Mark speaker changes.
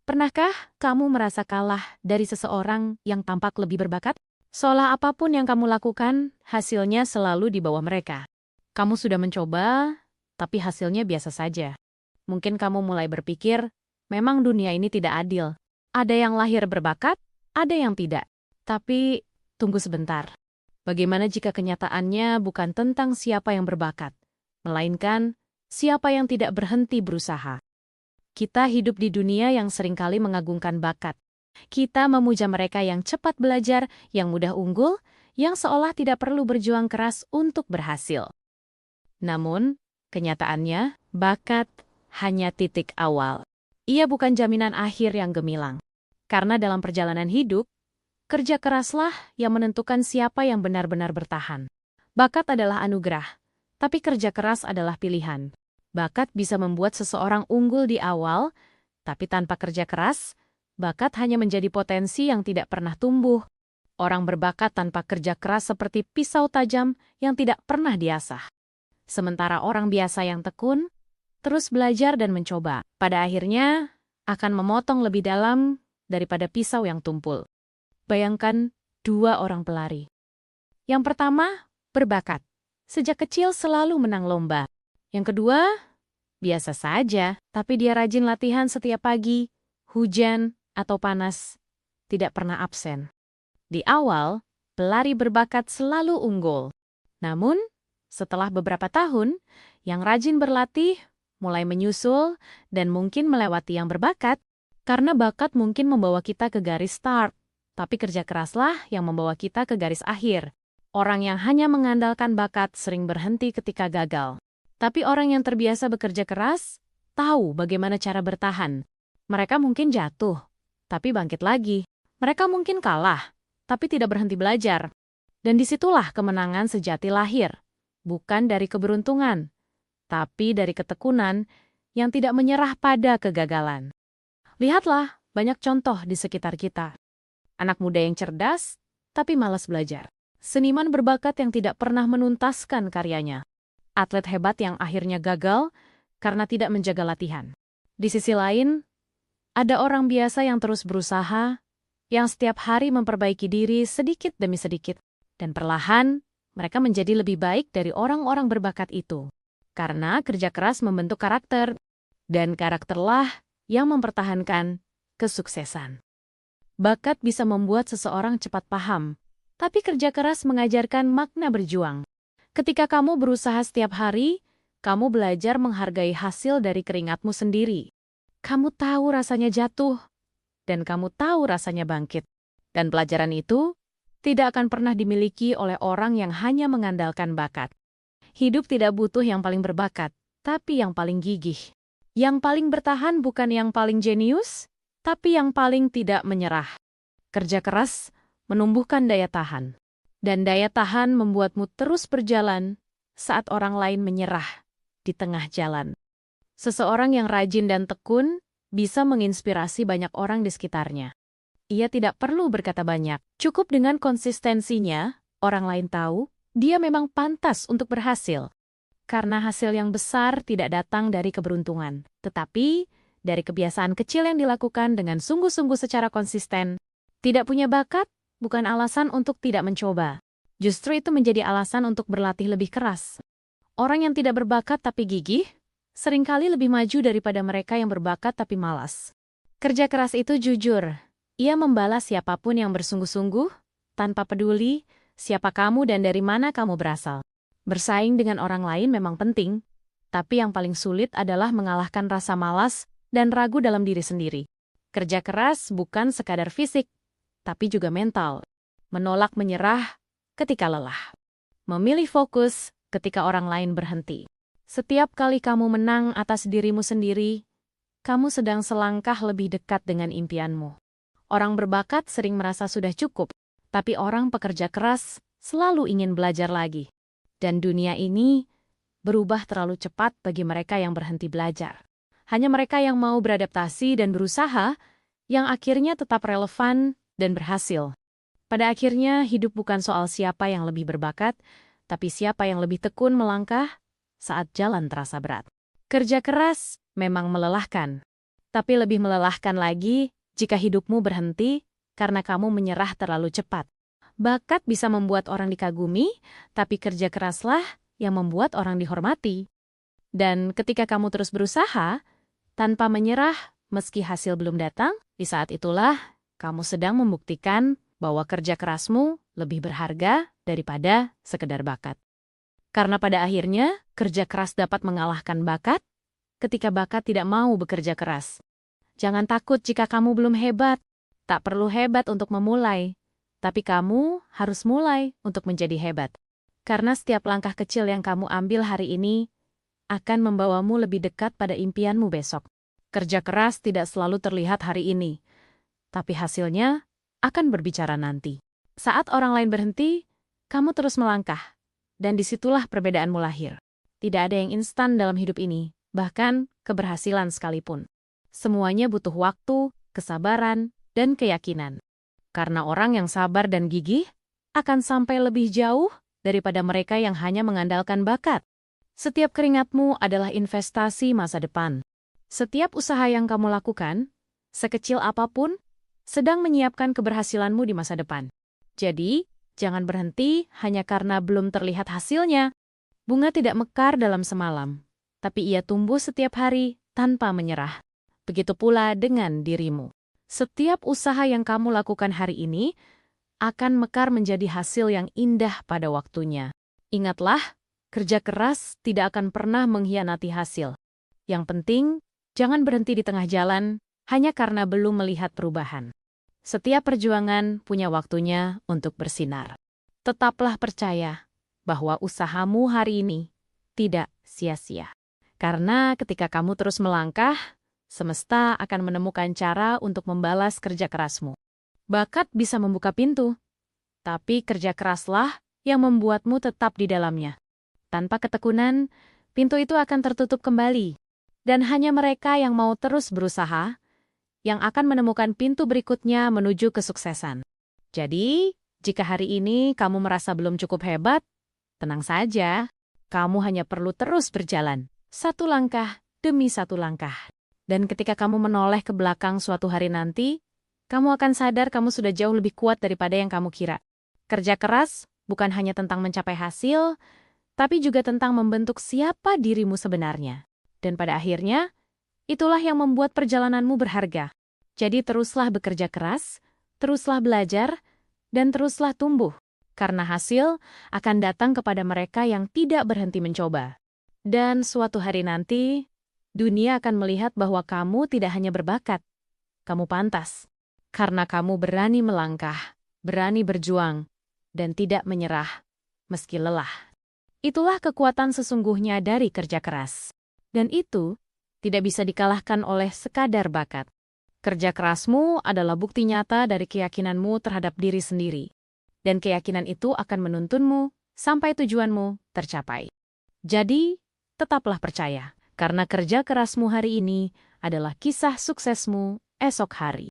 Speaker 1: Pernahkah kamu merasa kalah dari seseorang yang tampak lebih berbakat? Seolah apapun yang kamu lakukan, hasilnya selalu di bawah mereka. Kamu sudah mencoba, tapi hasilnya biasa saja. Mungkin kamu mulai berpikir, memang dunia ini tidak adil. Ada yang lahir berbakat, ada yang tidak. Tapi, tunggu sebentar. Bagaimana jika kenyataannya bukan tentang siapa yang berbakat, melainkan siapa yang tidak berhenti berusaha? Kita hidup di dunia yang seringkali mengagungkan bakat. Kita memuja mereka yang cepat belajar, yang mudah unggul, yang seolah tidak perlu berjuang keras untuk berhasil. Namun, kenyataannya, bakat hanya titik awal. Ia bukan jaminan akhir yang gemilang. Karena dalam perjalanan hidup, kerja keraslah yang menentukan siapa yang benar-benar bertahan. Bakat adalah anugerah, tapi kerja keras adalah pilihan. Bakat bisa membuat seseorang unggul di awal, tapi tanpa kerja keras, bakat hanya menjadi potensi yang tidak pernah tumbuh. Orang berbakat tanpa kerja keras seperti pisau tajam yang tidak pernah diasah. Sementara orang biasa yang tekun, terus belajar dan mencoba, pada akhirnya akan memotong lebih dalam daripada pisau yang tumpul. Bayangkan dua orang pelari. Yang pertama, berbakat. Sejak kecil selalu menang lomba. Yang kedua, biasa saja, tapi dia rajin latihan setiap pagi, hujan atau panas, tidak pernah absen. Di awal, pelari berbakat selalu unggul. Namun, setelah beberapa tahun, yang rajin berlatih mulai menyusul dan mungkin melewati yang berbakat, karena bakat mungkin membawa kita ke garis start, tapi kerja keraslah yang membawa kita ke garis akhir. Orang yang hanya mengandalkan bakat sering berhenti ketika gagal. Tapi orang yang terbiasa bekerja keras, tahu bagaimana cara bertahan. Mereka mungkin jatuh, tapi bangkit lagi. Mereka mungkin kalah, tapi tidak berhenti belajar. Dan disitulah kemenangan sejati lahir. Bukan dari keberuntungan, tapi dari ketekunan yang tidak menyerah pada kegagalan. Lihatlah banyak contoh di sekitar kita. Anak muda yang cerdas, tapi malas belajar. Seniman berbakat yang tidak pernah menuntaskan karyanya. Atlet hebat yang akhirnya gagal karena tidak menjaga latihan. Di sisi lain, ada orang biasa yang terus berusaha, yang setiap hari memperbaiki diri sedikit demi sedikit, dan perlahan mereka menjadi lebih baik dari orang-orang berbakat itu. Karena kerja keras membentuk karakter, dan karakterlah yang mempertahankan kesuksesan. Bakat bisa membuat seseorang cepat paham, tapi kerja keras mengajarkan makna berjuang. Ketika kamu berusaha setiap hari, kamu belajar menghargai hasil dari keringatmu sendiri. Kamu tahu rasanya jatuh, dan kamu tahu rasanya bangkit. Dan pelajaran itu tidak akan pernah dimiliki oleh orang yang hanya mengandalkan bakat. Hidup tidak butuh yang paling berbakat, tapi yang paling gigih. Yang paling bertahan bukan yang paling jenius, tapi yang paling tidak menyerah. Kerja keras menumbuhkan daya tahan. Dan daya tahan membuatmu terus berjalan saat orang lain menyerah di tengah jalan. Seseorang yang rajin dan tekun bisa menginspirasi banyak orang di sekitarnya. Ia tidak perlu berkata banyak. Cukup dengan konsistensinya, orang lain tahu dia memang pantas untuk berhasil. Karena hasil yang besar tidak datang dari keberuntungan, tetapi dari kebiasaan kecil yang dilakukan dengan sungguh-sungguh secara konsisten. Tidak punya bakat bukan alasan untuk tidak mencoba. Justru itu menjadi alasan untuk berlatih lebih keras. Orang yang tidak berbakat tapi gigih, seringkali lebih maju daripada mereka yang berbakat tapi malas. Kerja keras itu jujur. Ia membalas siapapun yang bersungguh-sungguh, tanpa peduli siapa kamu dan dari mana kamu berasal. Bersaing dengan orang lain memang penting, tapi yang paling sulit adalah mengalahkan rasa malas dan ragu dalam diri sendiri. Kerja keras bukan sekadar fisik, tapi juga mental. Menolak menyerah ketika lelah. Memilih fokus ketika orang lain berhenti. Setiap kali kamu menang atas dirimu sendiri, kamu sedang selangkah lebih dekat dengan impianmu. Orang berbakat sering merasa sudah cukup, tapi orang pekerja keras selalu ingin belajar lagi. Dan dunia ini berubah terlalu cepat bagi mereka yang berhenti belajar. Hanya mereka yang mau beradaptasi dan berusaha, yang akhirnya tetap relevan dan berhasil. Pada akhirnya, hidup bukan soal siapa yang lebih berbakat, tapi siapa yang lebih tekun melangkah saat jalan terasa berat. Kerja keras memang melelahkan, Tapi lebih melelahkan lagi jika hidupmu berhenti karena kamu menyerah terlalu cepat. Bakat bisa membuat orang dikagumi, tapi kerja keraslah yang membuat orang dihormati. Dan ketika kamu terus berusaha, tanpa menyerah meski hasil belum datang, di saat itulah kamu sedang membuktikan bahwa kerja kerasmu lebih berharga daripada sekedar bakat. Karena pada akhirnya, kerja keras dapat mengalahkan bakat ketika bakat tidak mau bekerja keras. Jangan takut jika kamu belum hebat. Tak perlu hebat untuk memulai. Tapi kamu harus mulai untuk menjadi hebat. Karena setiap langkah kecil yang kamu ambil hari ini akan membawamu lebih dekat pada impianmu besok. Kerja keras tidak selalu terlihat hari ini, tapi hasilnya akan berbicara nanti. Saat orang lain berhenti, kamu terus melangkah, dan disitulah perbedaanmu lahir. Tidak ada yang instan dalam hidup ini, bahkan keberhasilan sekalipun. Semuanya butuh waktu, kesabaran, dan keyakinan. Karena orang yang sabar dan gigih akan sampai lebih jauh daripada mereka yang hanya mengandalkan bakat. Setiap keringatmu adalah investasi masa depan. Setiap usaha yang kamu lakukan, sekecil apapun, sedang menyiapkan keberhasilanmu di masa depan. Jadi, jangan berhenti hanya karena belum terlihat hasilnya. Bunga tidak mekar dalam semalam, tapi ia tumbuh setiap hari tanpa menyerah. Begitu pula dengan dirimu. Setiap usaha yang kamu lakukan hari ini akan mekar menjadi hasil yang indah pada waktunya. Ingatlah, kerja keras tidak akan pernah mengkhianati hasil. Yang penting, jangan berhenti di tengah jalan hanya karena belum melihat perubahan. Setiap perjuangan punya waktunya untuk bersinar. Tetaplah percaya bahwa usahamu hari ini tidak sia-sia. Karena ketika kamu terus melangkah, semesta akan menemukan cara untuk membalas kerja kerasmu. Bakat bisa membuka pintu, tapi kerja keraslah yang membuatmu tetap di dalamnya. Tanpa ketekunan, pintu itu akan tertutup kembali. Dan hanya mereka yang mau terus berusaha, yang akan menemukan pintu berikutnya menuju kesuksesan. Jadi, jika hari ini kamu merasa belum cukup hebat, tenang saja, kamu hanya perlu terus berjalan, satu langkah demi satu langkah. Dan ketika kamu menoleh ke belakang suatu hari nanti, kamu akan sadar kamu sudah jauh lebih kuat daripada yang kamu kira. Kerja keras bukan hanya tentang mencapai hasil, tapi juga tentang membentuk siapa dirimu sebenarnya. Dan pada akhirnya, itulah yang membuat perjalananmu berharga. Jadi teruslah bekerja keras, teruslah belajar, dan teruslah tumbuh. Karena hasil akan datang kepada mereka yang tidak berhenti mencoba. Dan suatu hari nanti, dunia akan melihat bahwa kamu tidak hanya berbakat, kamu pantas. Karena kamu berani melangkah, berani berjuang, dan tidak menyerah, meski lelah. Itulah kekuatan sesungguhnya dari kerja keras. Dan itu tidak bisa dikalahkan oleh sekadar bakat. Kerja kerasmu adalah bukti nyata dari keyakinanmu terhadap diri sendiri. Dan keyakinan itu akan menuntunmu sampai tujuanmu tercapai. Jadi, tetaplah percaya. Karena kerja kerasmu hari ini adalah kisah suksesmu esok hari.